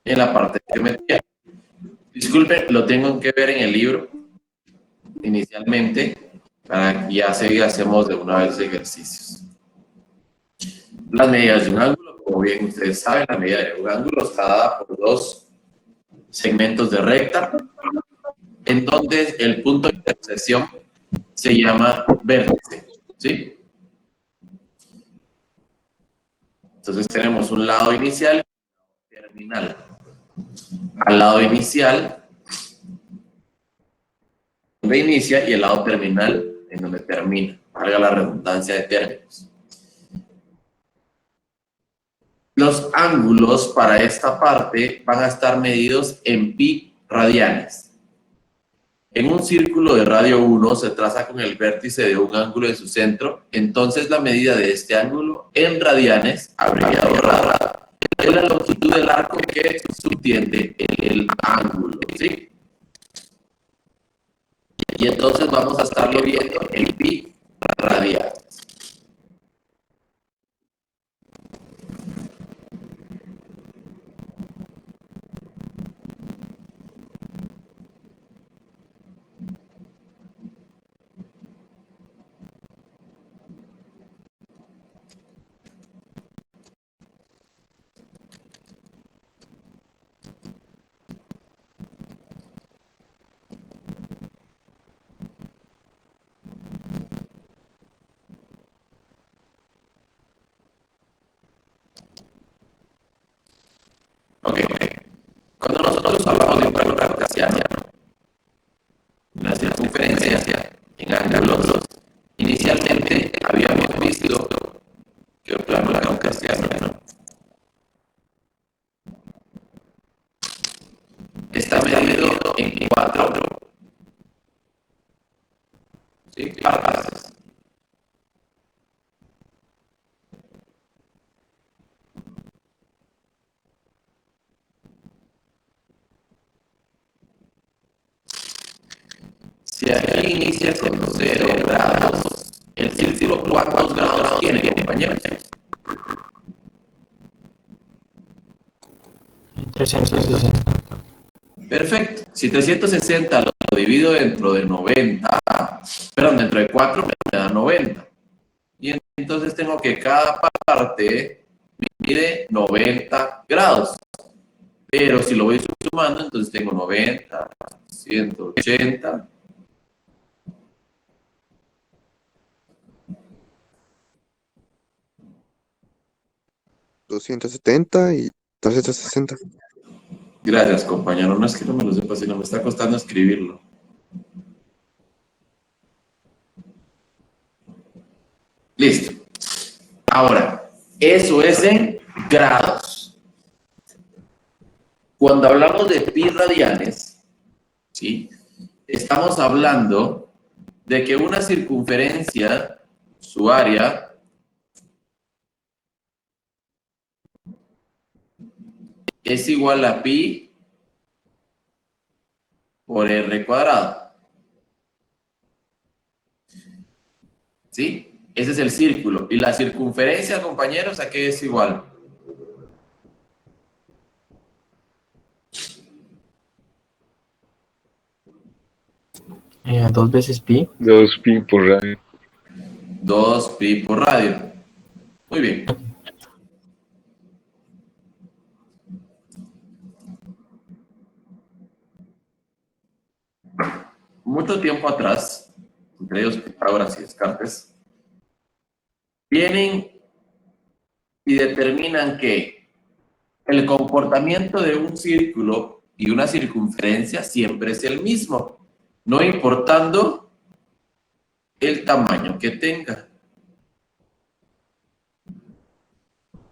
en la parte de geometría. Disculpen, lo tengo que ver en el libro inicialmente para que ya hacemos de una vez ejercicios. Las medidas de un ángulo, como bien ustedes saben, la medida de un ángulo está dada por dos segmentos de recta, en donde el punto de intersección se llama vértice, ¿sí? Entonces tenemos un lado inicial y terminal. Al lado inicial, donde inicia, y el lado terminal, en donde termina. Valga la redundancia de términos. Los ángulos para esta parte van a estar medidos en pi radianes. En un círculo de radio 1 se traza con el vértice de un ángulo en su centro, entonces la medida de este ángulo en radianes, abreviado rad, es la longitud del arco que subtiende el ángulo, ¿sí? Y entonces vamos a estarlo viendo en pi radianes. Ok. Cuando nosotros hablamos de un plano cartesiano, la circunferencia en ángulos, inicialmente habíamos visto que el plano cartesiano está medido en cuatro, ¿sí?, partes. Si aquí inicia con 0 grados, el círculo ¿cuántos grados tiene, compañeros? 360. Perfecto. Si 360 lo divido dentro de 90, perdón, dentro de 4 me da 90. Y entonces tengo que cada parte mide 90 grados. Pero si lo voy sumando, entonces tengo 90, 180. ¿270 y 360? Gracias, compañero. No es que no me lo sepa, sino me está costando escribirlo. Listo. Ahora, eso es en grados. Cuando hablamos de pi radianes, ¿sí?, estamos hablando de que una circunferencia, su área, es igual a pi por r cuadrado. ¿Sí? Ese es el círculo. ¿Y la circunferencia, compañeros, a qué es igual? A 2 veces pi. 2 pi por radio. 2 pi por radio. Muy bien. Mucho tiempo atrás, entre ellos Pitágoras y Descartes, vienen y determinan que el comportamiento de un círculo y una circunferencia siempre es el mismo, no importando el tamaño que tenga.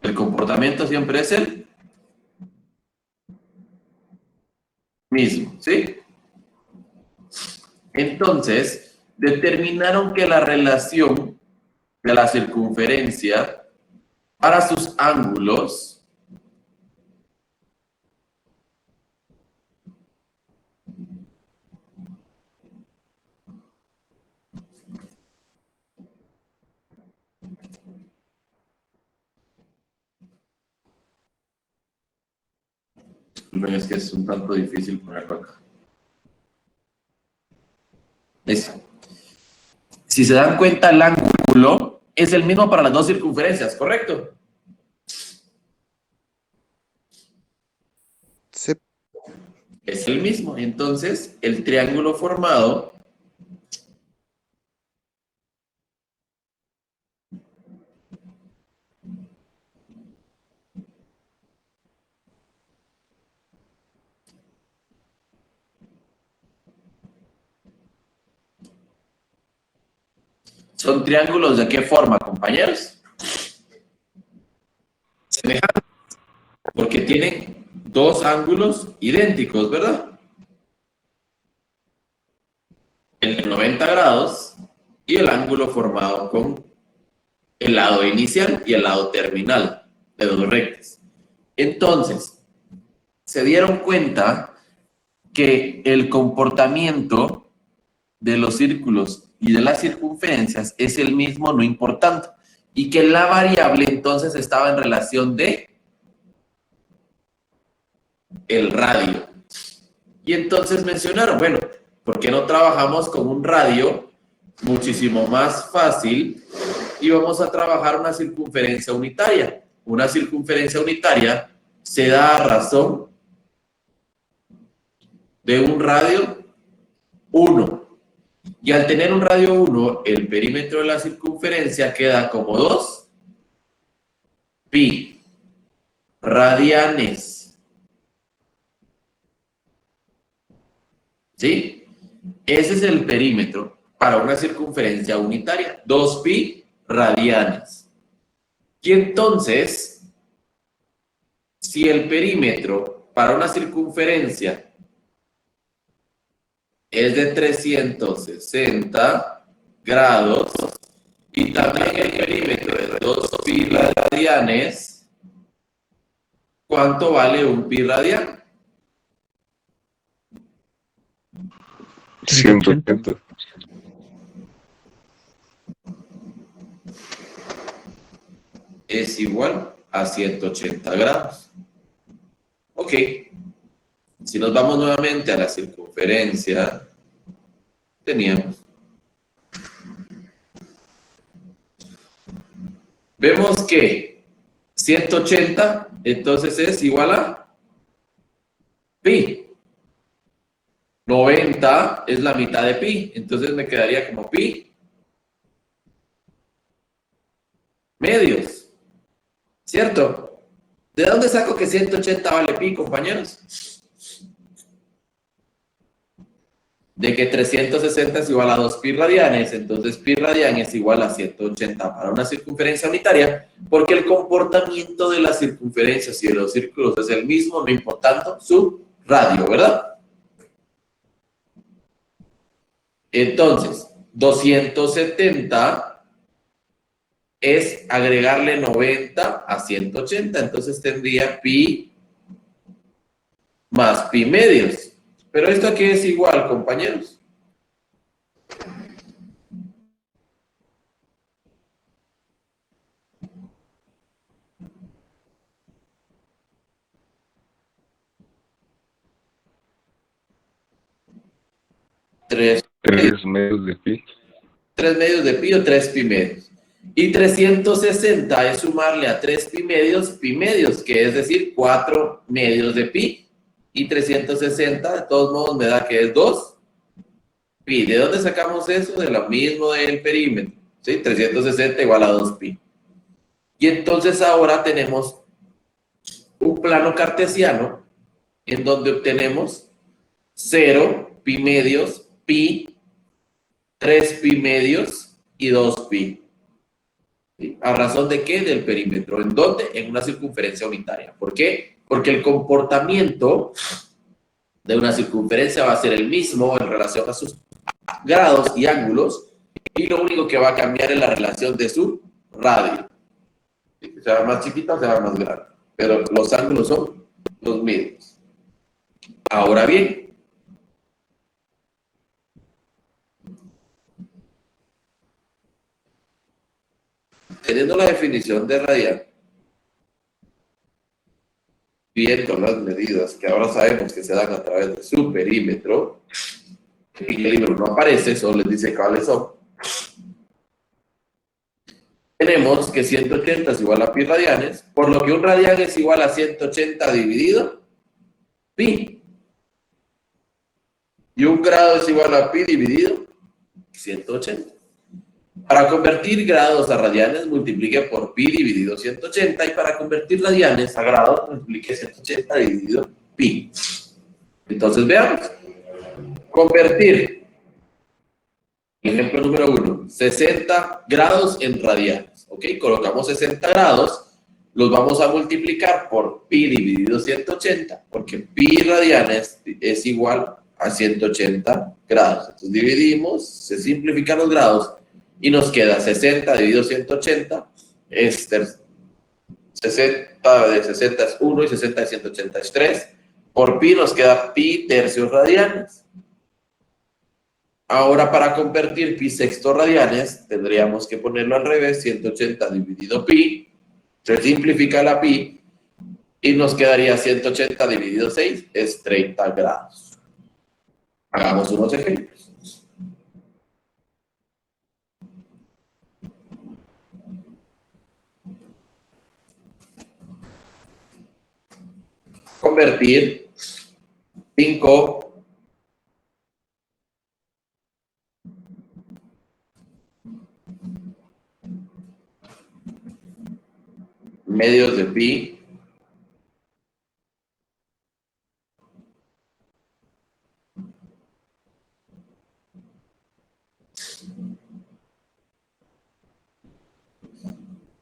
El comportamiento siempre es el mismo, ¿sí? Entonces, determinaron que la relación de la circunferencia para sus ángulos Disculpen, es que es un tanto difícil ponerlo acá. Listo. Si se dan cuenta, el ángulo es el mismo para las dos circunferencias, ¿correcto? Sí. Es el mismo. Entonces, el triángulo formado son triángulos ¿de qué forma, compañeros? Semejantes, porque tienen dos ángulos idénticos, ¿verdad? El de 90 grados y el ángulo formado con el lado inicial y el lado terminal de dos rectas. Entonces, se dieron cuenta que el comportamiento de los círculos y de las circunferencias es el mismo, no importando, y que la variable entonces estaba en relación de el radio. Y entonces mencionaron, bueno, ¿por qué no trabajamos con un radio muchísimo más fácil y vamos a trabajar una circunferencia unitaria? Una circunferencia unitaria se da a razón de un radio 1. Y al tener un radio 1, el perímetro de la circunferencia queda como 2 pi radianes. ¿Sí? Ese es el perímetro para una circunferencia unitaria, 2 pi radianes. Y entonces, si el perímetro para una circunferencia es de 360 grados y también el perímetro es de 2 pi radianes, ¿cuánto vale un pi radian? 180. Es igual a 180 grados. Ok. Si nos vamos nuevamente a la circunferencia, teníamos. Vemos que 180 entonces es igual a pi. 90 es la mitad de pi, entonces me quedaría como pi medios, ¿cierto? ¿De dónde saco que 180 vale pi, compañeros? De que 360 es igual a 2 pi radianes, entonces pi radian es igual a 180 para una circunferencia unitaria, porque el comportamiento de las circunferencias y de los círculos es el mismo, no importando su radio, ¿verdad? Entonces, 270 es agregarle 90 a 180, entonces tendría pi más pi medios. Pero esto aquí es igual, compañeros. Tres 3 medios de pi. 3 medios de pi o 3 pi medios. Y 360 es sumarle a 3 pi medios, que es decir, 4 medios de pi. Y 360, de todos modos, me da que es 2 pi. ¿De dónde sacamos eso? De lo mismo del perímetro. ¿Sí? 360 igual a 2 pi. Y entonces ahora tenemos un plano cartesiano en donde obtenemos 0, pi medios, pi, 3 pi medios y 2 pi. ¿Sí? ¿A razón de qué? Del perímetro. ¿En dónde? En una circunferencia unitaria. ¿Por qué? Porque el comportamiento de una circunferencia va a ser el mismo en relación a sus grados y ángulos, y lo único que va a cambiar es la relación de su radio. ¿Sí? Se va más chiquita o se va más grande, pero los ángulos son los mismos. Ahora bien, teniendo la definición de radian, viendo las medidas que ahora sabemos que se dan a través de su perímetro, en el libro no aparece, solo les dice cuáles son, tenemos que 180 es igual a pi radianes, por lo que un radián es igual a 180 dividido pi. Y un grado es igual a pi dividido 180. Para convertir grados a radianes, multiplique por pi dividido 180. Y para convertir radianes a grados, multiplique 180 dividido pi. Entonces, veamos. Convertir. Ejemplo número 1. 60 grados en radianes. ¿Ok? Colocamos 60 grados. Los vamos a multiplicar por pi dividido 180. Porque pi radianes es igual a 180 grados. Entonces dividimos, se simplifican los grados y nos queda 60 dividido 180. 60 de 60 es 1 y 60 de 180 es 3. Por pi nos queda pi tercios radianes. Ahora, para convertir pi sextos radianes, tendríamos que ponerlo al revés, 180 dividido pi, se simplifica la pi, y nos quedaría 180 dividido 6, es 30 grados. Hagamos unos ejemplos. Convertir 5 medios de pi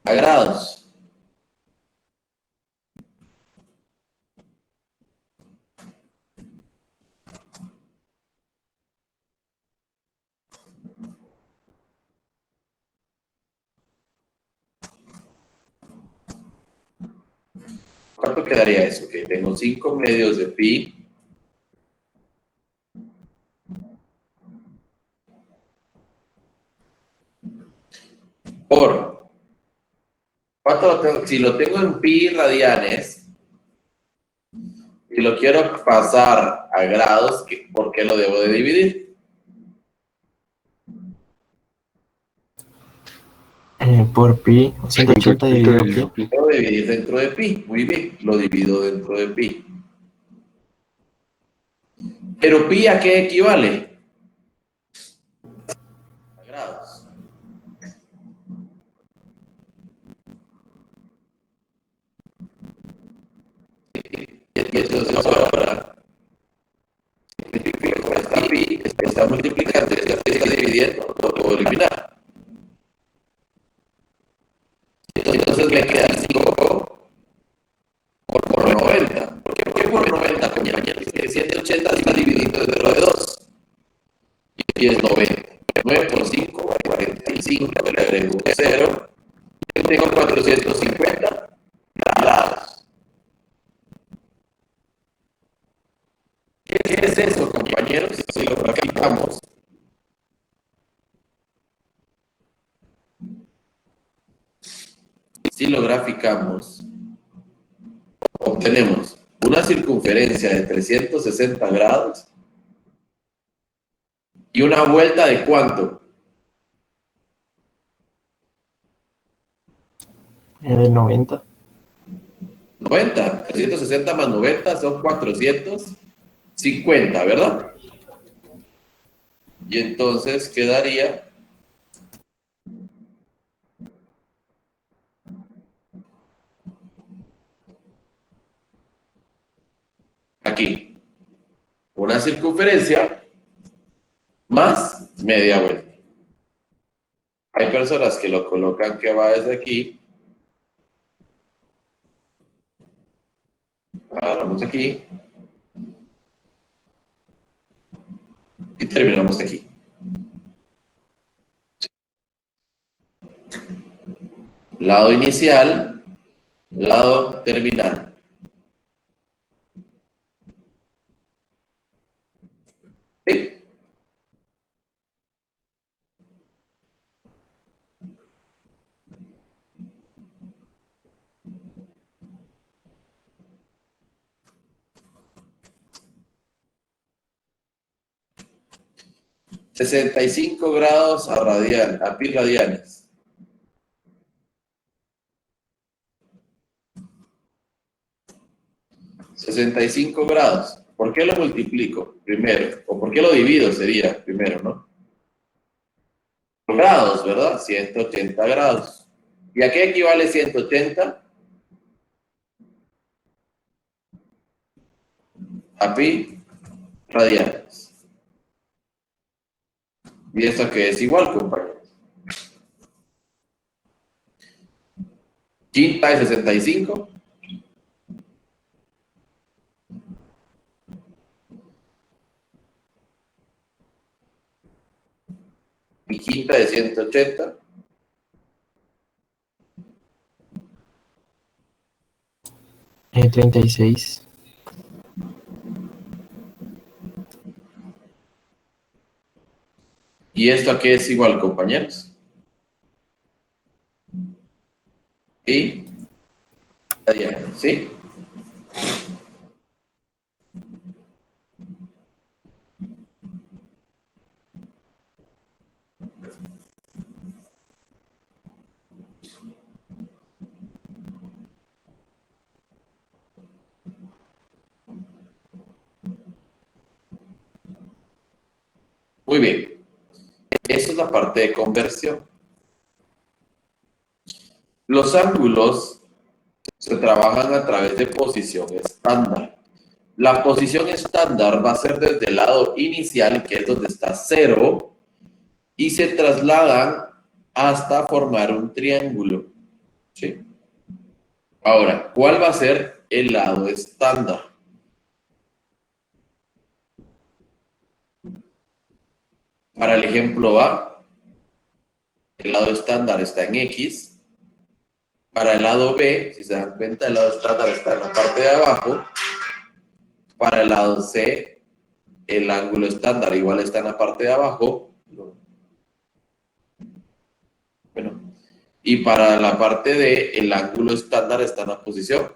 a grados. ¿Cuánto quedaría eso? Que tengo 5 medios de pi por... ¿Cuánto lo tengo? Si lo tengo en pi radianes y lo quiero pasar a grados, ¿por qué lo debo de dividir? Por pi, 180 dividido pi. Lo dividir dentro de pi. Muy bien, lo divido dentro de pi. ¿Pero pi a qué equivale? A grados. Y entonces ahora, simplifico esta pi, está multiplicando, está dividiendo, lo puedo eliminar. Entonces me queda 5 por 90. ¿Por qué por 90, compañeros? Porque 180 está dividido dentro de 2. Y es 90. 9 por 5, 45, le agrego un 0. Yo tengo 450 grados. ¿Qué es eso, compañeros? Si lo graficamos. Si lo graficamos, obtenemos una circunferencia de 360 grados y una vuelta de ¿cuánto? De 90. 90. 360 más 90 son 450, ¿verdad? Y entonces quedaría aquí una circunferencia más media vuelta. Hay personas que lo colocan que va desde aquí. Agarramos aquí. Y terminamos aquí. Lado inicial, lado terminal. ¿Sí? 65 grados a pi radianes. $65. ¿Por qué lo multiplico primero? ¿O por qué lo divido sería primero, no? Por grados, ¿verdad? 180 grados. ¿Y a qué equivale 180? A pi radianes. ¿Y esto qué es igual, compañeros? Quinta de 65. Y quinta de 180. 36. ¿Y esto a qué es igual, compañeros? Y radianes, ¿sí? Muy bien. Esa es la parte de conversión. Los ángulos se trabajan a través de posición estándar. La posición estándar va a ser desde el lado inicial, que es donde está 0, y se trasladan hasta formar un triángulo. ¿Sí? Ahora, ¿cuál va a ser el lado estándar? Para el ejemplo A, el lado estándar está en X. Para el lado B, si se dan cuenta, el lado estándar está en la parte de abajo. Para el lado C, el ángulo estándar igual está en la parte de abajo. Bueno, y para la parte D, el ángulo estándar está en la posición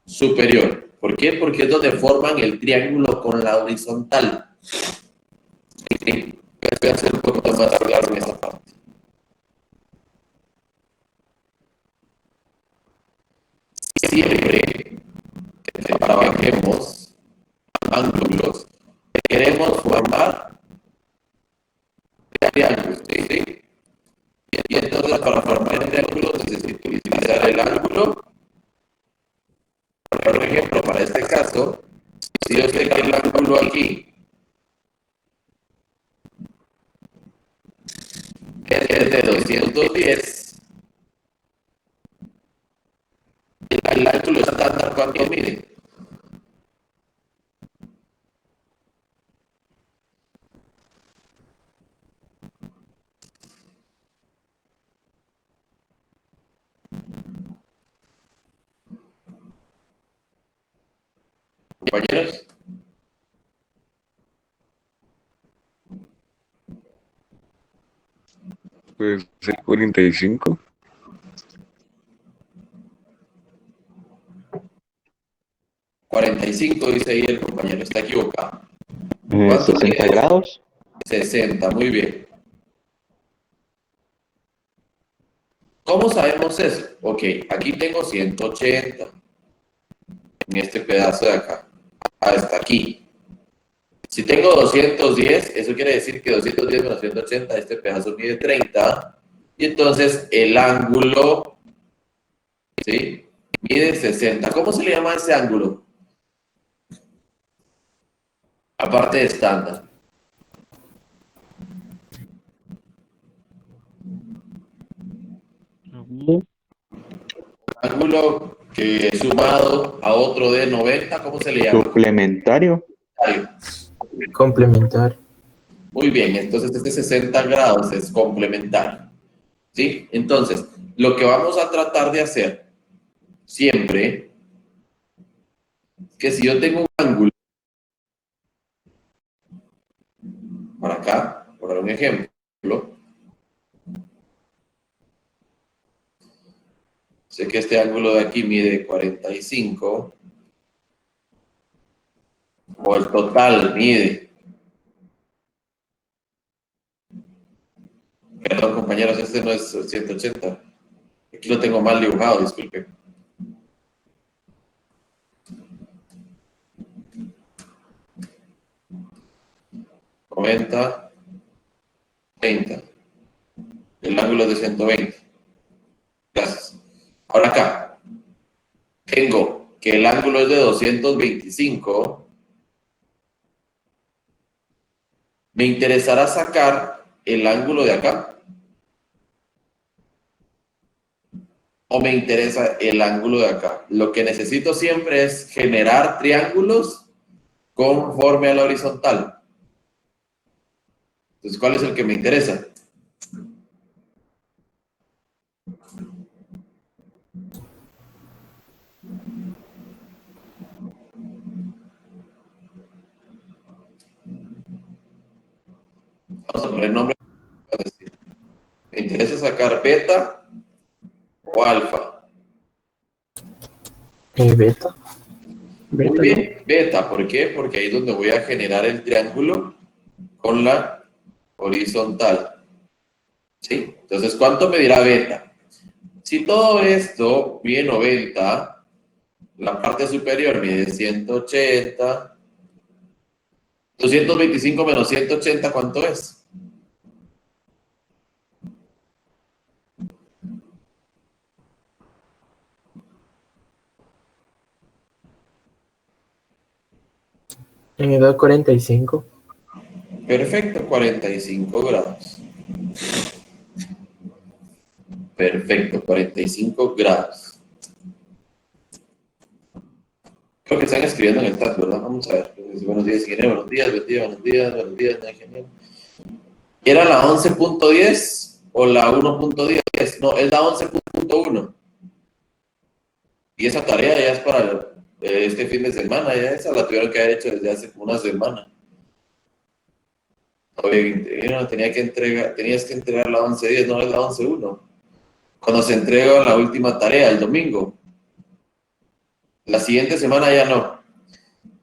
superior. ¿Por qué? Porque es donde forman el triángulo con la horizontal. ¿Sí? Voy a hacer un poquito más claro en esta parte. Siempre que trabajemos ángulos, queremos formar triángulos. ¿Sí? Y entonces para formar el triángulo necesito utilizar el ángulo. Por ejemplo, para este caso, si yo sé que el ángulo aquí es de 210, el ángulo estándar, ¿cuánto mide? Compañeros, Pues 45. 45 dice ahí el compañero, está equivocado. ¿Cuánto 60 mide? grados. 60, muy bien. ¿Cómo sabemos eso? Ok, aquí tengo 180 en este pedazo de acá, hasta aquí. Si tengo 210, eso quiere decir que 210 menos 180, este pedazo mide 30, y entonces el ángulo, ¿sí? Mide 60. ¿Cómo se le llama ese ángulo? Aparte de estándar. Ángulo que sumado a otro de 90, ¿cómo se le llama? Suplementario. Complementar. Muy bien, entonces este 60 grados es complementario. ¿Sí? Entonces, lo que vamos a tratar de hacer siempre es que si yo tengo un ángulo para acá, por dar un ejemplo, sé que este ángulo de aquí mide 45, o el total mide compañeros, este no es 180. Aquí lo tengo mal dibujado, disculpen. ...90, 30. El ángulo es de 120. Gracias. Ahora acá. Tengo que el ángulo es de 225. Me interesará sacar el ángulo de acá. O me interesa el ángulo de acá. Lo que necesito siempre es generar triángulos conforme a la horizontal. Entonces, ¿cuál es el que me interesa? Vamos a poner nombre. Me interesa sacar beta o alfa. Beta. Muy Beta, bien, beta. ¿Por qué? Porque ahí es donde voy a generar el triángulo con la horizontal. ¿Sí? Entonces, ¿cuánto me dirá beta? Si todo esto mide 90, la parte superior mide 180, 225 menos 180, ¿cuánto es? En edad 45. Perfecto, 45 grados. Perfecto, 45 grados. Creo que están escribiendo en el chat, ¿verdad? Vamos a ver. Buenos días, ingeniero. Buenos días, buenos días, buenos días, buenos días, ingeniero. ¿Era la 11.10 o la 1.10? No, es la 11.1. Y esa tarea ya es para este fin de semana, ya esa la tuvieron que haber hecho desde hace como una semana. Oye, tenías que entregar la 11.10, no es la 11.1. Cuando se entrega la última tarea, el domingo. La siguiente semana ya no.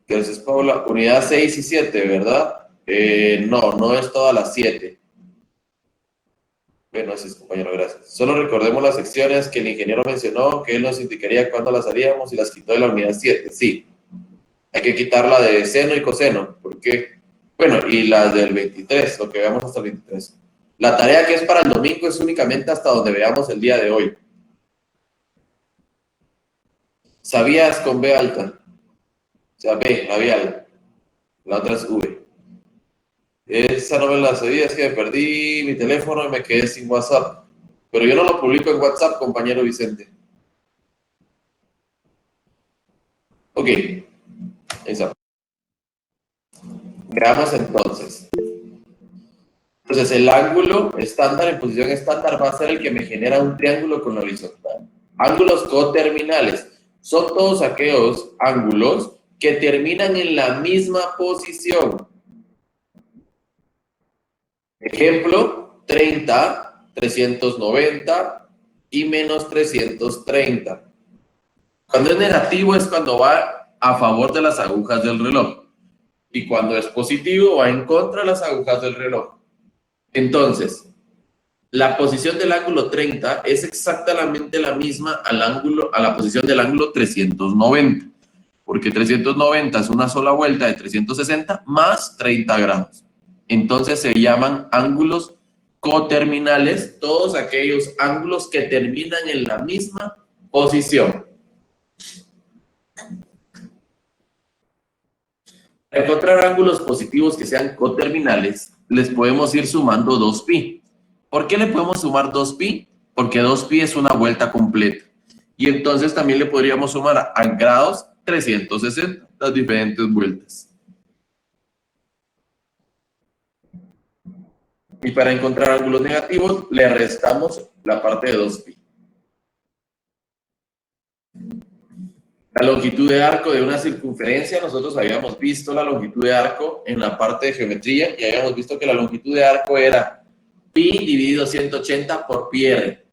Gracias, Paula. Unidad 6 y 7, ¿verdad? No es todas las 7. Bueno, así es, compañero, gracias. Solo recordemos las secciones que el ingeniero mencionó, que él nos indicaría cuándo las haríamos y las quitó de la unidad 7. Sí, hay que quitar la de seno y coseno, porque, bueno, y las del 23, lo que veamos hasta el 23. La tarea que es para el domingo es únicamente hasta donde veamos el día de hoy. ¿Sabías con B alta? O sea, B, labial. La otra es V. Esa no me la sabía, es que me perdí mi teléfono y me quedé sin WhatsApp. Pero yo no lo publico en WhatsApp, compañero Vicente. Ok. Esa. Veamos entonces. Entonces, el ángulo estándar en posición estándar va a ser el que me genera un triángulo con horizontal. Ángulos coterminales. Son todos aquellos ángulos que terminan en la misma posición. Ejemplo, 30, 390 y menos 330. Cuando es negativo es cuando va a favor de las agujas del reloj. Y cuando es positivo va en contra de las agujas del reloj. Entonces, la posición del ángulo 30 es exactamente la misma a la posición del ángulo 390. Porque 390 es una sola vuelta de 360 más 30 grados. Entonces se llaman ángulos coterminales, todos aquellos ángulos que terminan en la misma posición. Para encontrar ángulos positivos que sean coterminales, les podemos ir sumando 2pi. ¿Por qué le podemos sumar 2pi? Porque 2pi es una vuelta completa. Y entonces también le podríamos sumar a grados 360, las diferentes vueltas. Y para encontrar ángulos negativos, le restamos la parte de 2pi. La longitud de arco de una circunferencia, nosotros habíamos visto la longitud de arco en la parte de geometría y habíamos visto que la longitud de arco era pi dividido 180 por pi r,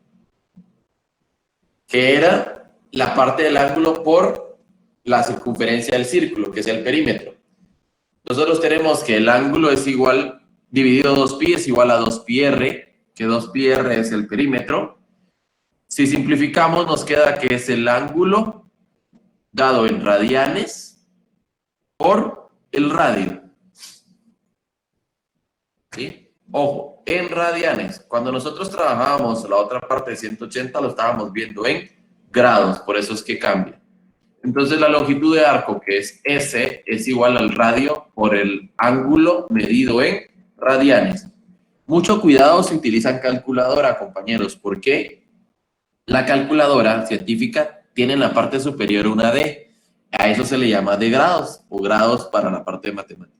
que era la parte del ángulo por la circunferencia del círculo, que es el perímetro. Nosotros tenemos que el ángulo es igual, dividido 2pi es igual a 2pi r, que 2πr es el perímetro. Si simplificamos, nos queda que es el ángulo dado en radianes por el radio. ¿Sí? Ojo, en radianes. Cuando nosotros trabajábamos la otra parte de 180, lo estábamos viendo en grados, por eso es que cambia. Entonces la longitud de arco, que es S, es igual al radio por el ángulo medido en radianes. Mucho cuidado si utilizan calculadora, compañeros, porque la calculadora científica tiene en la parte superior una D. A eso se le llama de grados o grados para la parte de matemáticas.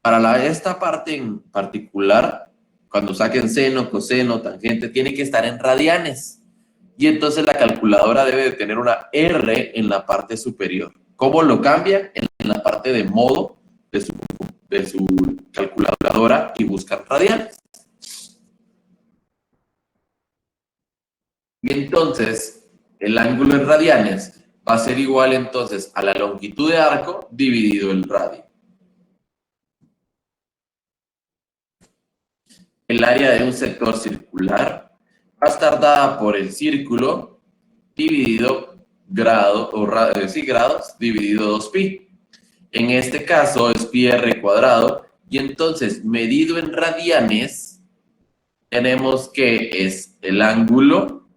Para esta parte en particular, cuando saquen seno, coseno, tangente, tiene que estar en radianes. Y entonces la calculadora debe de tener una R en la parte superior. ¿Cómo lo cambian? En la parte de modo de su calculadora y buscan radianes. Y entonces el ángulo en radianes va a ser igual entonces a la longitud de arco dividido el radio. El área de un sector circular va a estar dada por el círculo dividido grados dividido 2pi. En este caso es pi r cuadrado y entonces medido en radianes tenemos que es el ángulo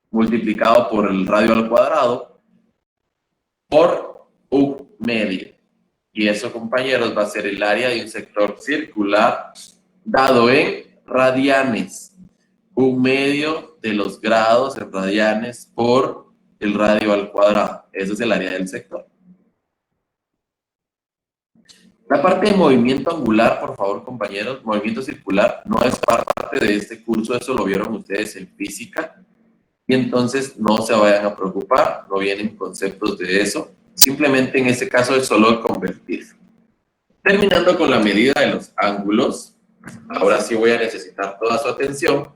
multiplicado por el radio al cuadrado por un medio. Y eso, compañeros, va a ser el área de un sector circular dado en radianes. Un medio de los grados en radianes por el radio al cuadrado. Eso es el área del sector. La parte de movimiento angular, por favor, compañeros, movimiento circular no es parte de este curso, eso lo vieron ustedes en física. Y entonces no se vayan a preocupar, no vienen conceptos de eso. Simplemente en este caso es solo convertir. Terminando con la medida de los ángulos, ahora sí voy a necesitar toda su atención.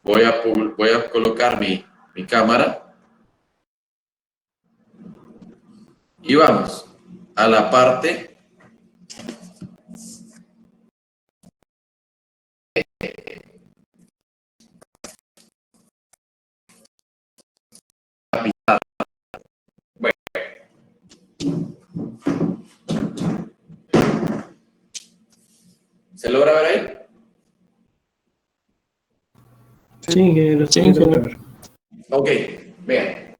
Voy a colocar mi cámara. Y vamos a la parte bueno. ¿Se logra ver ahí? Sí, que lo estoy viendo. Ok, vean.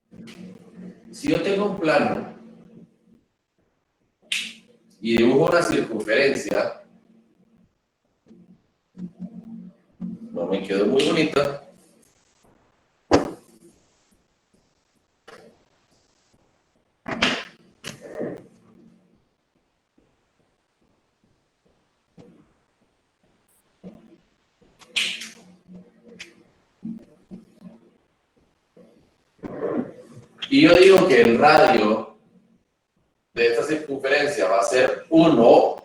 Si yo tengo un plano y dibujo una circunferencia, no me quedó muy bonita. Y yo digo que el radio de esta circunferencia va a ser 1.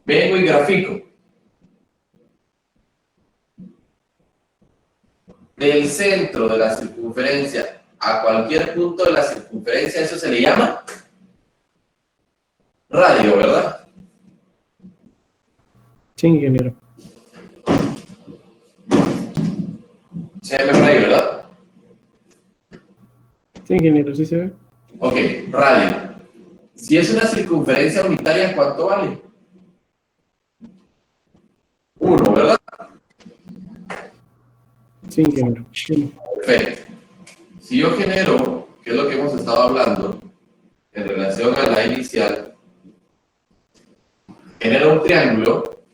Vengo y grafico. Del centro de la circunferencia a cualquier punto de la circunferencia, eso se le llama radio, ¿verdad? Sí, ingeniero. Se llama radio, ¿verdad? Sí, ingeniero, sí se ve. Ok, radio. Si es una circunferencia unitaria, ¿cuánto vale? 1, ¿verdad? Sí, ingeniero. Sí. Perfecto. Si yo genero, que es lo que hemos estado hablando, en relación a la inicial, genero un triángulo.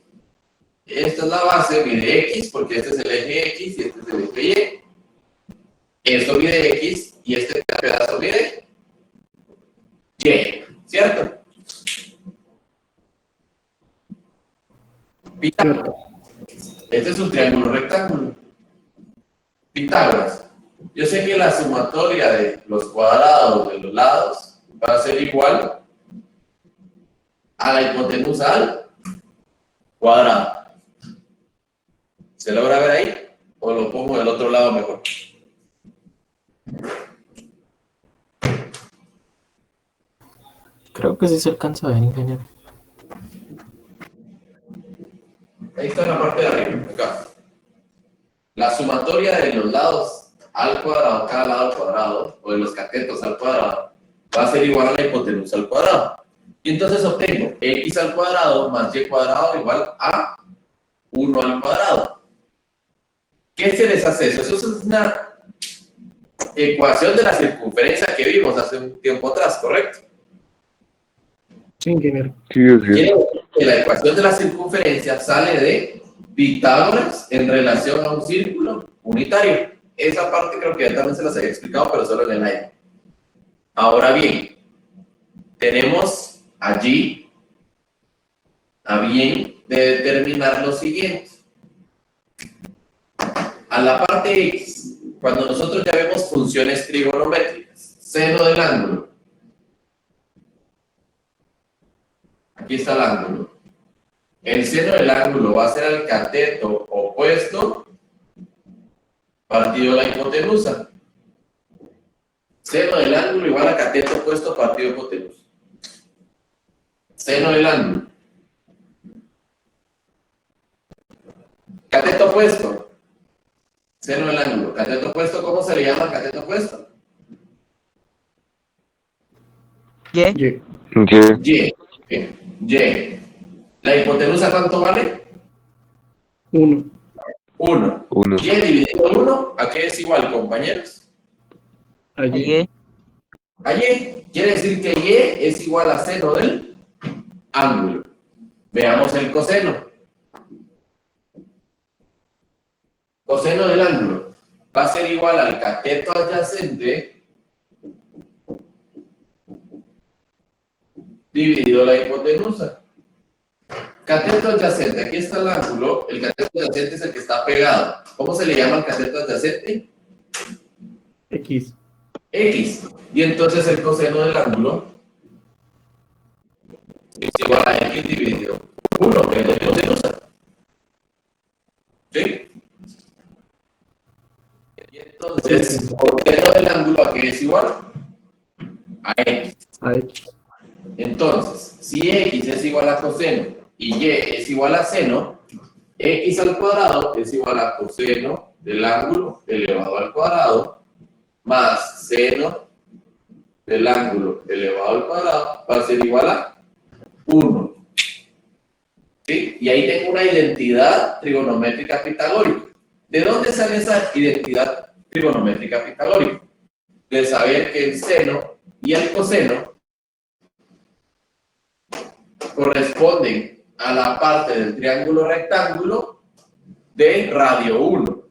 Esta es la base, mide X, porque este es el eje X y este es el eje Y. Esto mide X y este pedazo mide Y, ¿cierto? Pitágoras. Este es un triángulo rectángulo. Pitágoras. Yo sé que la sumatoria de los cuadrados de los lados va a ser igual a la hipotenusa al cuadrado. ¿Se logra ver ahí? ¿O lo pongo del otro lado mejor? Creo que sí se alcanza a ver, ingeniero. Ahí está la parte de sumatoria de los lados al cuadrado, cada lado al cuadrado, o de los catetos al cuadrado, va a ser igual a la hipotenusa al cuadrado. Y entonces obtengo x al cuadrado más y cuadrado igual a 1 al cuadrado. ¿Qué se les hace eso? Eso es una ecuación de la circunferencia que vimos hace un tiempo atrás, ¿correcto? Sí, ingeniero. Sí, así es. Quiere decir que la ecuación de la circunferencia sale de Pitágoras en relación a un círculo unitario. Esa parte creo que ya también se las había explicado, pero solo en el aire. Ahora bien, tenemos allí a bien de determinar lo siguiente. A la parte X, cuando nosotros ya vemos funciones trigonométricas, seno del ángulo. Aquí está el ángulo. El seno del ángulo va a ser el cateto opuesto partido la hipotenusa. Seno del ángulo igual a cateto opuesto partido hipotenusa. Seno del ángulo. Cateto opuesto. Seno del ángulo. Cateto opuesto, ¿cómo se le llama al cateto opuesto? Y. Y. Y. ¿La hipotenusa cuánto vale? 1. 1. 1. Y dividido 1, ¿a qué es igual, compañeros? Allí. A Y. Quiere decir que Y es igual a seno del ángulo. Veamos el coseno. Coseno del ángulo va a ser igual al cateto adyacente dividido la hipotenusa. Cateto adyacente, aquí está el ángulo, el cateto adyacente es el que está pegado. ¿Cómo se le llama al cateto adyacente? X. X. Y entonces el coseno del ángulo es igual a X dividido 1, que es la hipotenusa. ¿Sí? Y entonces, coseno del ángulo, ¿a qué es igual? A X. A X. Entonces, si X es igual a coseno y Y es igual a seno, X al cuadrado es igual a coseno del ángulo elevado al cuadrado más seno del ángulo elevado al cuadrado va a ser igual a 1. ¿Sí? Y ahí tengo una identidad trigonométrica pitagórica. ¿De dónde sale esa identidad trigonométrica pitagórica? De saber que el seno y el coseno corresponden a la parte del triángulo rectángulo de radio 1.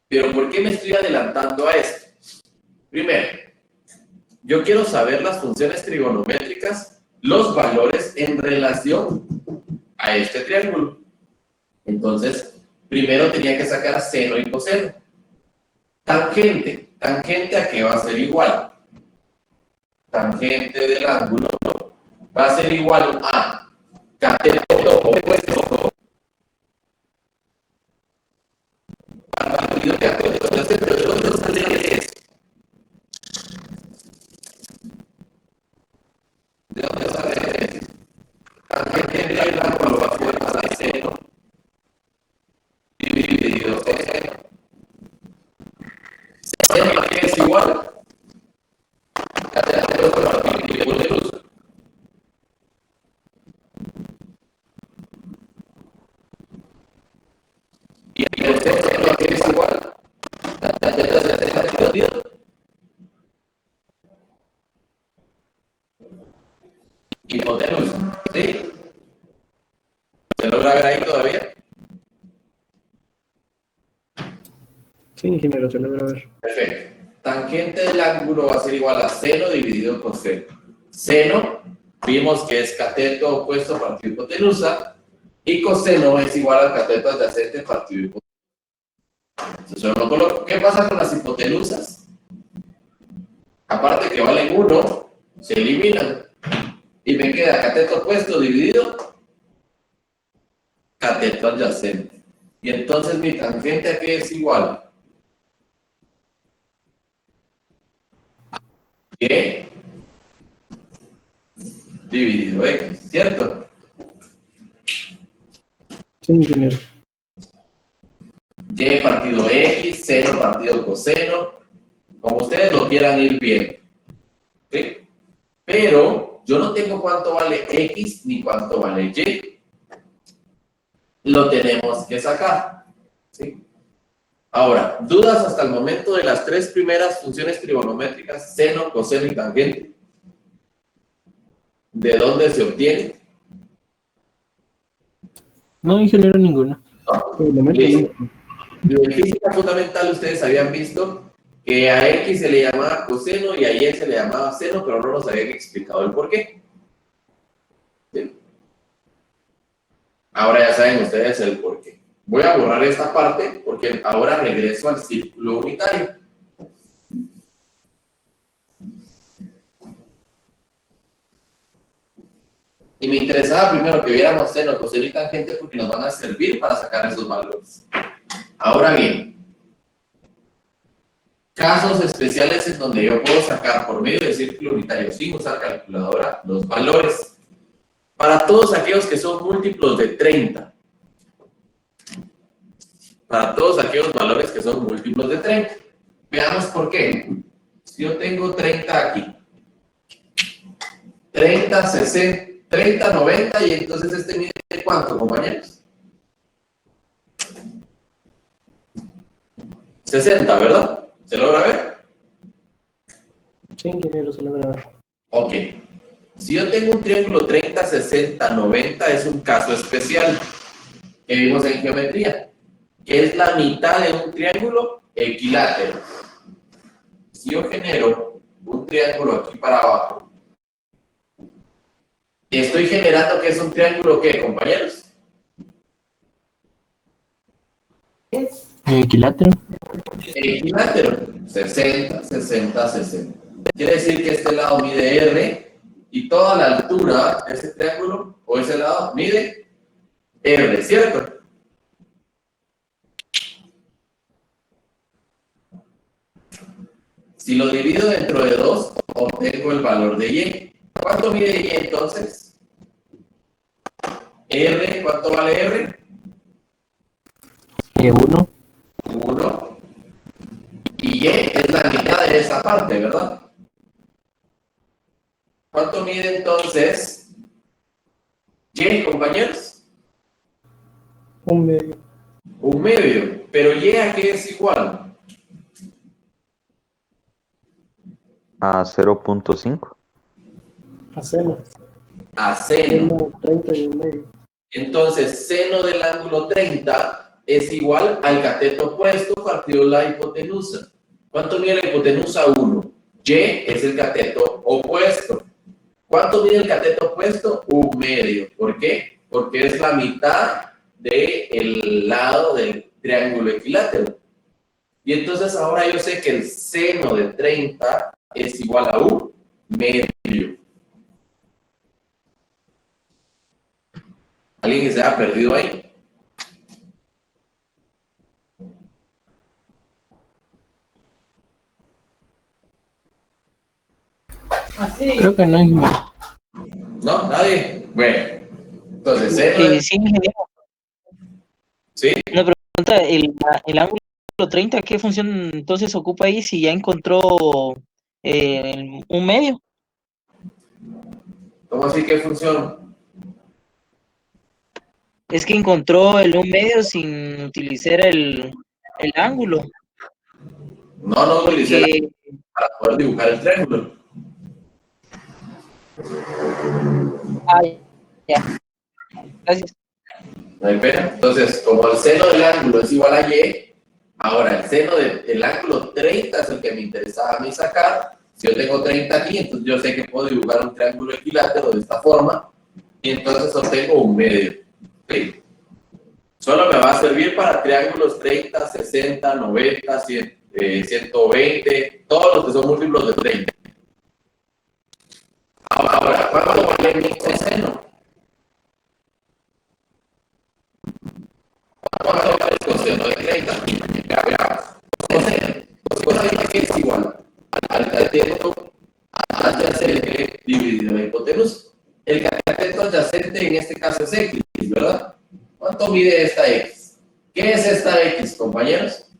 Pero ¿por qué me estoy adelantando a esto? Primero, yo quiero saber las funciones trigonométricas, los valores en relación a este triángulo. Entonces, primero tenía que sacar seno y coseno. Tangente. ¿Tangente a qué va a ser igual? Tangente del ángulo va a ser igual a cateto opuesto partido cateto adyacente. ¿De dónde sale eso? ¿De dónde sale eso? Tangente del ángulo va a ser igual a seno dividido coseno. ¿Seno a qué es igual? Cateto opuesto partido hipotenusa. Y el seno a qué es igual? Cateto adyacente partido. Hipotenusa, ¿sí? ¿Se logra ver ahí todavía? Sí, ingeniero, se logra ver. Perfecto. Tangente del ángulo va a ser igual a seno dividido coseno. Seno, vimos que es cateto opuesto partido hipotenusa, y coseno es igual al cateto adyacente partido hipotenusa. Entonces, yo lo coloco. ¿Qué pasa con las hipotenusas? Aparte que valen 1, se eliminan. Y me queda cateto opuesto dividido cateto adyacente. Y entonces mi tangente aquí es igual. Y dividido X, ¿cierto? Sí, ingeniero. Y partido X seno partido coseno, como ustedes lo quieran ir viendo. ¿Sí? Pero yo no tengo cuánto vale X ni cuánto vale Y. Lo tenemos que sacar. ¿Sí? Ahora, ¿dudas hasta el momento de las tres primeras funciones trigonométricas, seno, coseno y tangente? ¿De dónde se obtiene? No, ingeniero, ninguna. Listo. En física fundamental ustedes habían visto que a X se le llamaba coseno y a Y se le llamaba seno, pero no nos habían explicado el por qué. ¿Sí? Ahora ya saben ustedes el por qué. Voy a borrar esta parte porque ahora regreso al círculo unitario. Y me interesaba primero que viéramos seno, coseno y tangente porque nos van a servir para sacar esos valores. Ahora bien, casos especiales en donde yo puedo sacar por medio del círculo unitario sin usar calculadora los valores. Para todos aquellos que son múltiplos de 30. Para todos aquellos valores que son múltiplos de 30. Veamos por qué. Si yo tengo 30 aquí, 30, 60, 30, 90, y entonces este mide ¿cuánto, compañeros? 60, ¿verdad? ¿Se logra ver? Sí, ingeniero, se logra ver. Ok. Si yo tengo un triángulo 30, 60, 90, es un caso especial que vimos en geometría, que es la mitad de un triángulo equilátero. Si yo genero un triángulo aquí para abajo, estoy generando que es un triángulo, ¿qué, compañeros? Equilátero. Equilátero, 60, 60, 60. Quiere decir que este lado mide R y toda la altura de ese triángulo o ese lado mide R, ¿cierto? Si lo divido dentro de 2, obtengo el valor de Y. ¿Cuánto mide Y entonces? R, ¿cuánto vale R? 1. 1. Y Y es la mitad de esa parte, ¿verdad? ¿Cuánto mide entonces Y, compañeros? 1/2. 1/2. Pero Y a qué es igual? A 0.5. A seno. A seno. 30 y 1/2. Entonces, seno del ángulo 30 es igual al cateto opuesto partido la hipotenusa. ¿Cuánto mide la hipotenusa? 1. Y es el cateto opuesto. ¿Cuánto mide el cateto opuesto? 1/2. ¿Por qué? Porque es la mitad del lado del triángulo equilátero. Y entonces ahora yo sé que el seno de 30 es igual a 1/2. ¿Alguien que se haya perdido ahí? Creo que no, ingeniero. ¿No? ¿Nadie? Bueno. Entonces, seno de... Sí, ingeniero. ¿Sí? Una pregunta, el ángulo 30, ¿qué función entonces ocupa ahí si ya encontró un medio? ¿Cómo así que funciona? Es que encontró el un medio sin utilizar el ángulo. No utilicé Porque, para poder dibujar el triángulo. ya. Gracias. No hay pena. Entonces, como el seno del ángulo es igual a Y, ahora el seno del ángulo 30 es el que me interesaba a mí sacar. Si yo tengo 30 aquí, entonces yo sé que puedo dibujar un triángulo equilátero de esta forma y entonces obtengo 1/2. ¿Sí? Solo me va a servir para triángulos 30, 60, 90, 100, 120, todos los que son múltiplos de 30. Ahora, ¿cuánto vale mi coseno? ¿Cuánto vale el coseno de 30? Ya veamos. Coseno que es igual al cateto adyacente dividido la hipotenusa. El cateto adyacente en este caso es X, ¿verdad? ¿Cuánto mide esta X? ¿Qué es esta X, compañeros?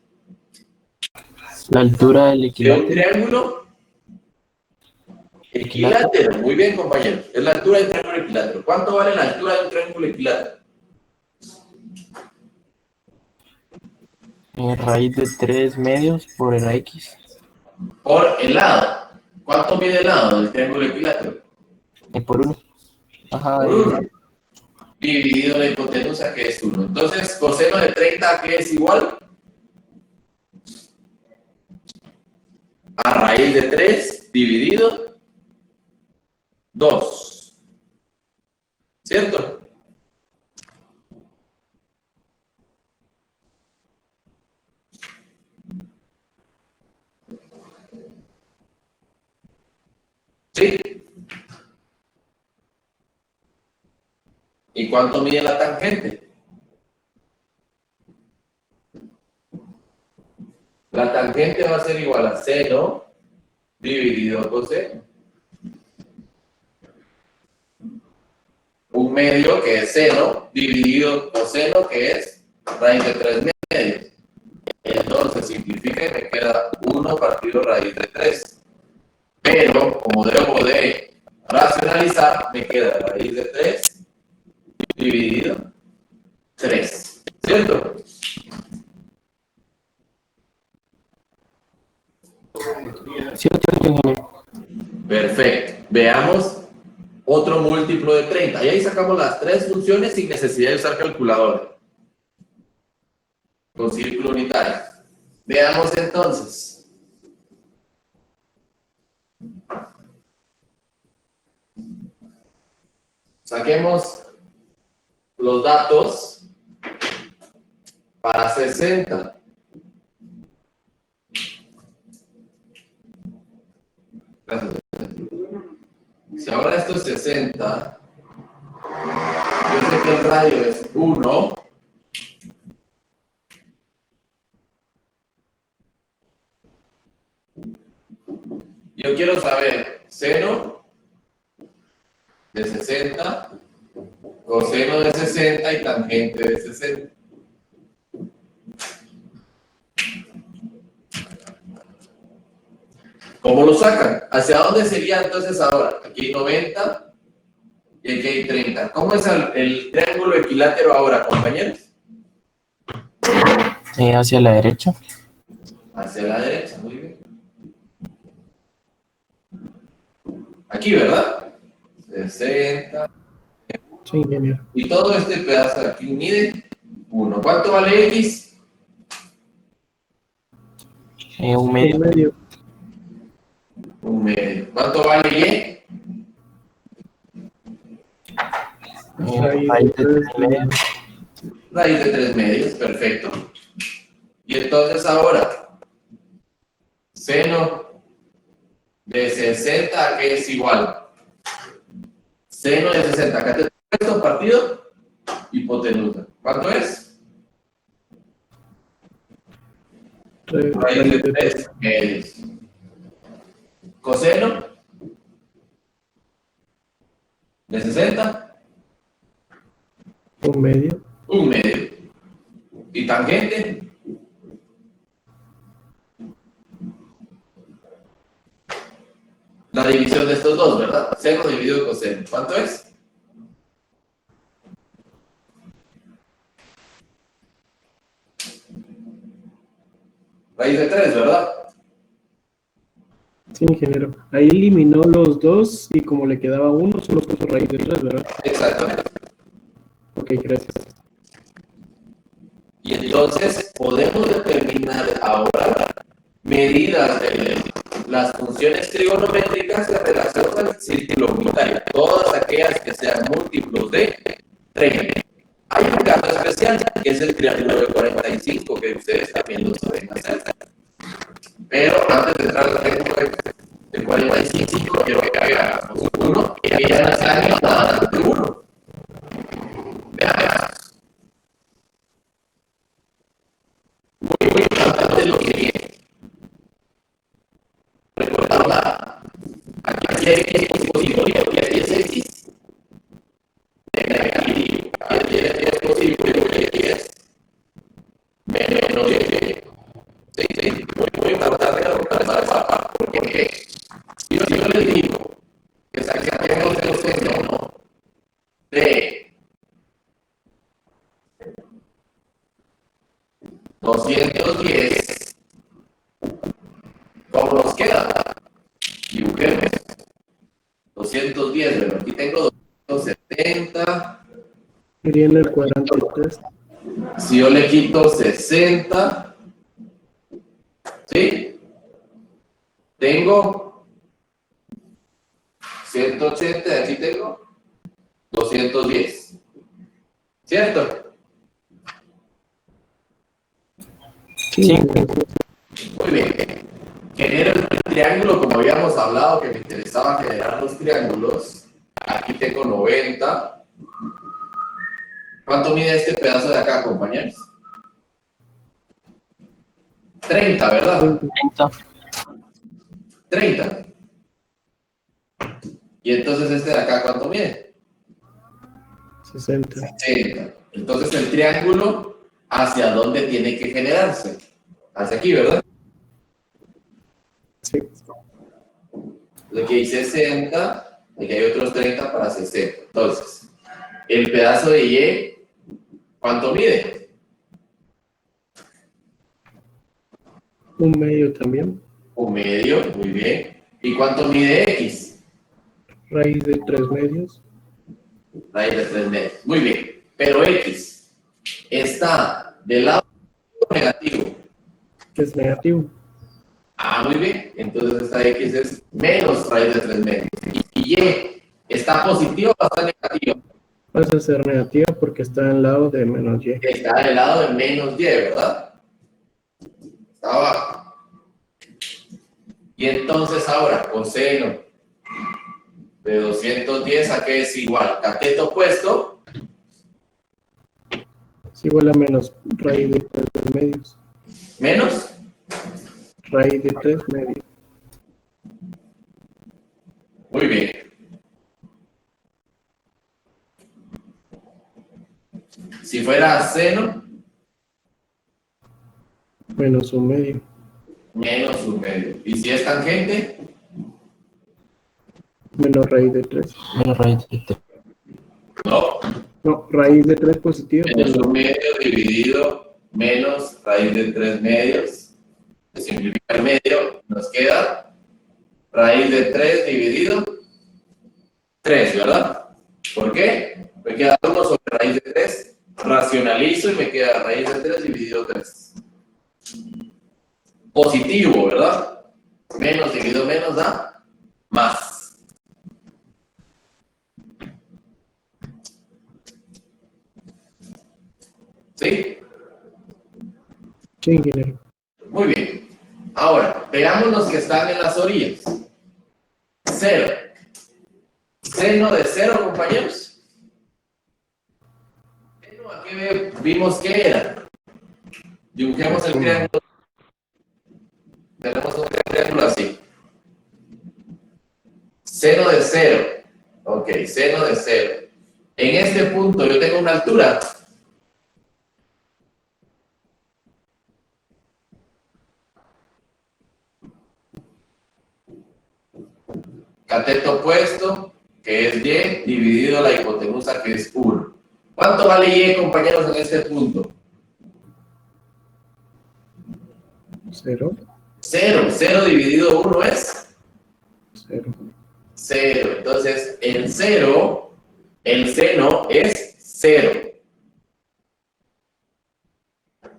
La altura del de un equilátero. triángulo equilátero. Muy bien, compañero. Es la altura del triángulo equilátero. ¿Cuánto vale la altura de un triángulo equilátero? Raíz de 3 medios por el X. Por el lado. ¿Cuánto mide el lado del triángulo equilátero? Por 1. Ajá. Por 1. Dividido la hipotenusa, que es 1. Entonces, coseno de 30, ¿qué es igual? A raíz de 3 dividido 2. ¿Cierto? ¿Sí? ¿Y cuánto mide la tangente? La tangente va a ser igual a seno dividido coseno. Un medio, que es seno, dividido coseno, que es raíz de 3 medios. Entonces simplifica y me queda 1 partido raíz de 3. Pero, como debo de racionalizar, me queda raíz de 3 dividido 3. ¿Cierto? Cierto, ingeniero. Perfecto. Veamos otro múltiplo de 30. Y ahí sacamos las 3 funciones sin necesidad de usar calculadora. Con círculo unitario. Veamos entonces. Saquemos los datos para 60. Gracias. Si ahora esto es 60, yo sé que el radio es 1. Yo quiero saber seno de 60, coseno de 60 y tangente de 60. ¿Cómo lo sacan? ¿Hacia dónde sería entonces ahora? Aquí hay 90 y aquí hay 30. ¿Cómo es el triángulo equilátero ahora, compañeros? Hacia la derecha. Hacia la derecha, muy bien. Aquí, ¿verdad? 60. Sí, ingeniero. Y todo este pedazo de aquí mide 1. ¿Cuánto vale X? Un medio. Un medio. ¿Cuánto vale Y? Raíz de 3 medios. Raíz de 3 medios, perfecto. Y entonces ahora, seno de 60, ¿a qué es igual? Seno de 60, acá te esto partido, hipotenusa. ¿Cuánto es? Raíz de 3 medios. Coseno de 60. Un medio. Un medio. ¿Y tangente? La división de estos dos, ¿verdad? Seno dividido coseno. ¿Cuánto es? Raíz de 3, ¿verdad? Sí, ingeniero. Ahí eliminó los dos y como le quedaba uno, solo puso raíz de 3, ¿verdad? Exactamente. Ok, gracias. Y entonces podemos determinar ahora medidas de las funciones trigonométricas en relación al círculo unitario, todas aquellas que sean múltiplos de 30. Hay un caso especial que es el triángulo de 45, que ustedes también lo saben hacer. Pero antes de entrar al triángulo de 45, quiero que hagamos uno que ya no está ni nada de 1. Veamos. Muy importante lo que viene. Recordar, aquí hay X posible y aquí es X. Aquí es posible y aquí es menos de. Sí, muy importante. 210. ¿Cómo nos queda? Dibujemos. 210, bueno, aquí tengo 270. Iría en el cuadrante 3. Si yo le quito 60, ¿sí? Tengo 180, y aquí tengo 210. ¿Cierto? Sí. Muy bien. Genero el triángulo, como habíamos hablado, que me interesaba generar los triángulos. Aquí tengo 90. ¿Cuánto mide este pedazo de acá, compañeros? 30, ¿verdad? 30. Y entonces este de acá, ¿cuánto mide? 60. 60. Entonces el triángulo, ¿hacia dónde tiene que generarse? Hacia aquí, ¿verdad? Sí. De aquí hay 60, de aquí hay otros 30 para 60. Entonces, el pedazo de Y, ¿cuánto mide? 1/2 también. 1/2, muy bien. ¿Y cuánto mide X? Raíz de 3/2. Raíz de 3/2. Muy bien. Pero X está del lado negativo. Que es negativo. Ah, muy bien. Entonces esta X es menos raíz de 3/2. Y Y está positivo o está negativo. Vas a ser negativa porque está al lado de menos y. Está del lado de menos Y, ¿verdad? Está abajo. Y entonces ahora, coseno de 210, ¿a qué es igual? Cateto opuesto. Es igual a menos raíz de 3/2. Menos. Raíz de 3/2. Muy bien. Si fuera seno, Menos 1/2. menos 1/2. Y si es tangente, Menos raíz de 3. Menos raíz de 3. no. No, raíz de 3 positivo. Menos 1/2 dividido menos raíz de 3/2. Se simplifica el medio, nos queda raíz de 3 dividido 3, ¿verdad? ¿Por qué? Me queda 1 sobre raíz de 3. Racionalizo y me queda raíz de 3 dividido 3. Positivo, ¿verdad? Menos dividido menos da más. ¿Sí? Sí, ingeniero. Muy bien. Ahora, veamos los que están en las orillas. 0. Seno de 0, compañeros. Seno, aquí vimos que era. Dibujemos el triángulo. Tenemos un triángulo así. Seno de 0. Ok, seno de 0. En este punto yo tengo una altura. Cateto opuesto, que es Y, dividido la hipotenusa, que es 1. ¿Cuánto vale Y, compañeros, en este punto? 0. 0. 0 dividido 1 es 0. 0. Entonces, en 0, el seno es 0.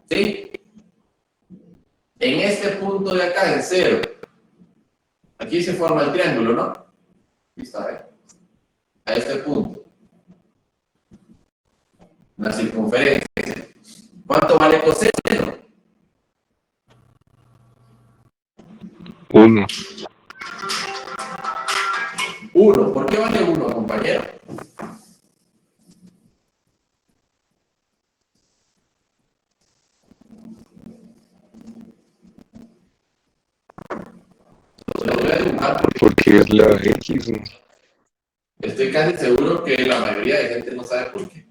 ¿Sí? En este punto de acá, en 0. Aquí se forma el triángulo, ¿no? Aquí está, ¿eh? A este punto. La circunferencia. ¿Cuánto vale coseno? 1. 1. ¿Por qué vale 1, compañero? Lo voy a dibujar porque Porque es la X, ¿no? estoy casi seguro que la mayoría de gente no sabe por qué.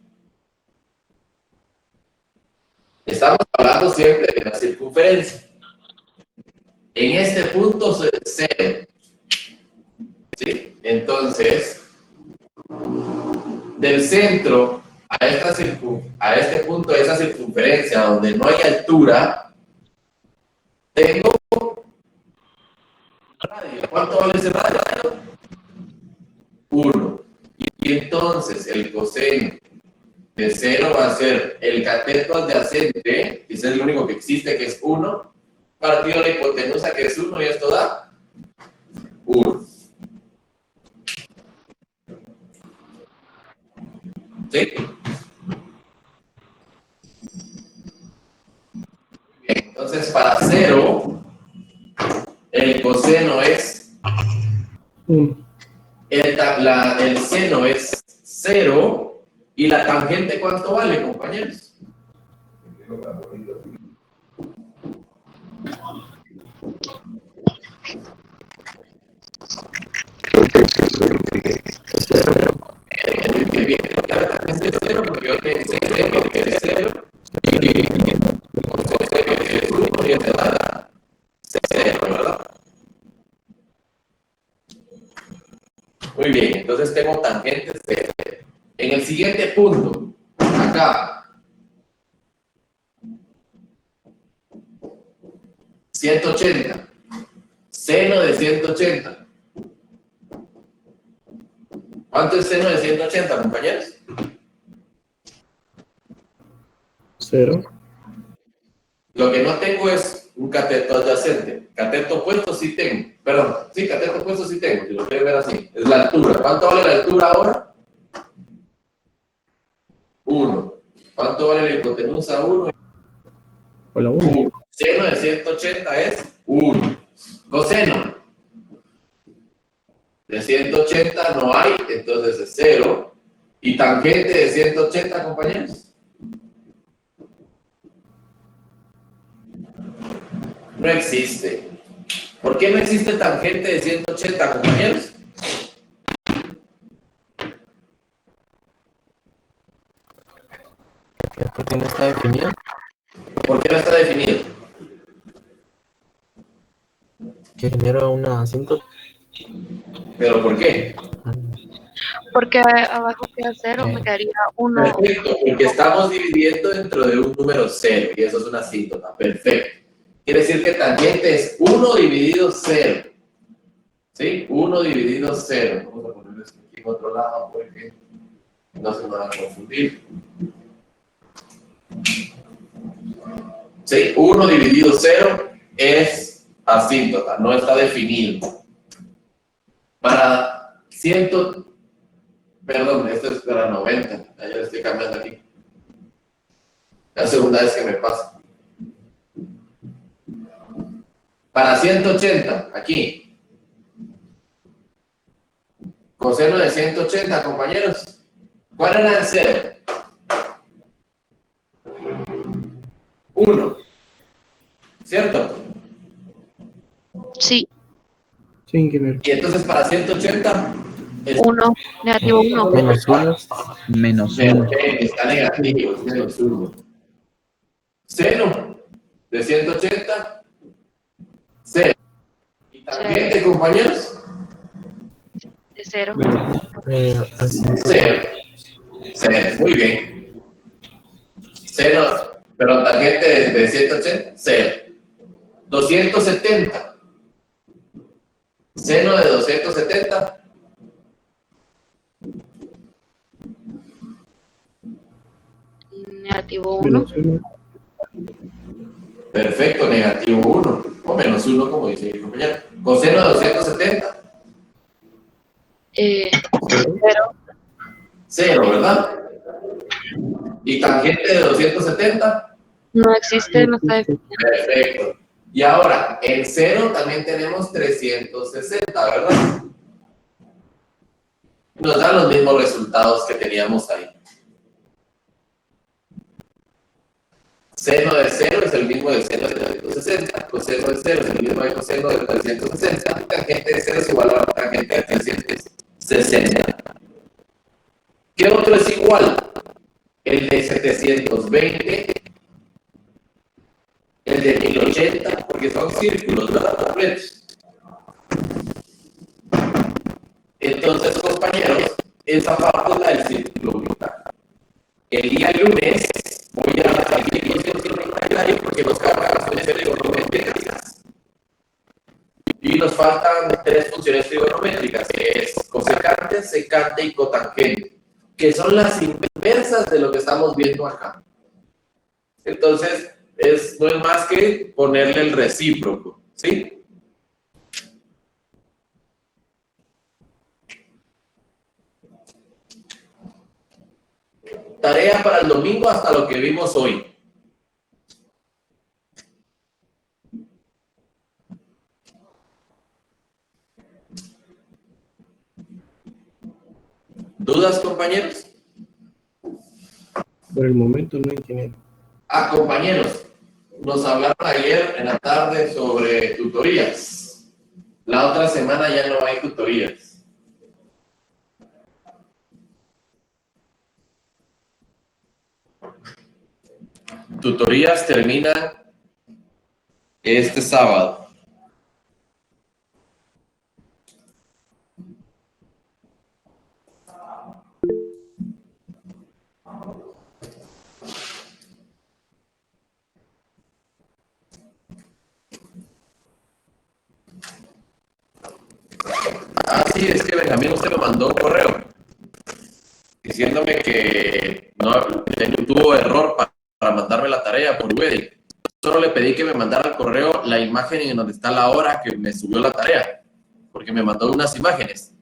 Estamos hablando siempre de la circunferencia. En este punto es 0. ¿Sí? Entonces, del centro a este punto de esa circunferencia donde no hay altura, tengo radio. ¿Cuánto vale ese radio? 1. Y entonces el coseno de 0 va a ser el cateto adyacente, que es el único que existe, que es 1, partido la hipotenusa, que es 1, y esto da 1. ¿Sí? Bien, entonces para 0, el coseno es 1. el seno es 0 y la tangente, ¿cuánto vale, compañeros? Bien, la tangente es 0 porque yo tengo seno que es 0 y coseno que es 1 y este da 0, ¿verdad? Muy bien, entonces tengo tangentes de... En el siguiente punto, acá, 180, seno de 180. ¿Cuánto es seno de 180, compañeros? 0. Lo que no tengo es un cateto adyacente. Cateto opuesto sí tengo. Perdón, sí, cateto opuesto sí tengo, si lo quieren ver así. Es la altura. ¿Cuánto vale la altura ahora? 1. ¿Cuánto vale la hipotenusa? 1. Hola, 1. Seno de 180 es 1. Coseno de 180 no hay, entonces es 0. ¿Y tangente de 180, compañeros? No existe. ¿Por qué no existe tangente de 180, compañeros? ¿Por qué no está definido? ¿Por qué no está definido? Que genera una asíntoto. ¿Pero por qué? Porque abajo queda 0, me quedaría 1. Perfecto, porque estamos dividiendo dentro de un número 0 y eso es una asíntota. Perfecto. Quiere decir que tangente es 1 dividido 0. ¿Sí? 1 dividido 0. Vamos a poner esto aquí en otro lado porque no se me van a confundir. ¿Sí? 1 dividido 0 es asíntota, no está definido. Para 100, perdón, esto es para 90, ya lo estoy cambiando aquí. La segunda vez que me pasa. Para 180, aquí. Coseno de 180, compañeros. ¿Cuál era el 0? 1. ¿Cierto? Sí, Sí, ingeniero. Y entonces para 180 es 1, negativo 1. Menos 1. Menos 1. está negativo, es menos 1. Seno de 180, 0. ¿Y tangente, compañeros? De 0. Asíntoto. 0. 0, muy bien. Seno, pero tangente de 180, 0. 270. Seno de 270. Negativo 1. Menos 1. Perfecto, negativo 1. O menos 1, como dice mi compañero. Coseno de 270. 0. 0, ¿verdad? ¿Y tangente de 270? No existe, no está definido. Perfecto. Y ahora, en 0 también tenemos 360, ¿verdad? Nos dan los mismos resultados que teníamos ahí. Seno de 0 es el mismo de seno de 360. Coseno de 0 es el mismo de coseno de 360. Tangente de 0 es igual a la tangente de 360. ¿Qué otro es igual? El de 720, el de 1080, porque son círculos, ¿verdad? Completos. Entonces, compañeros, esa parte es la del círculo brutal. El día lunes voy a hacer el círculo porque los cargas suelen ser económicamente. faltan 3 funciones trigonométricas, que es cosecante, secante y cotangente, que son las inversas de lo que estamos viendo acá. Entonces, no es más que ponerle el recíproco, ¿sí? Tarea para el domingo hasta lo que vimos hoy. ¿Dudas, compañeros? Por el momento no entiendo. Compañeros, nos hablaron ayer en la tarde sobre tutorías. La otra semana ya no hay tutorías. Tutorías terminan este sábado. Sí, es que Benjamín, usted me mandó un correo diciéndome que no tuvo error para mandarme la tarea por Wedding. Solo le pedí que me mandara al correo la imagen en donde está la hora que me subió la tarea, porque me mandó unas imágenes.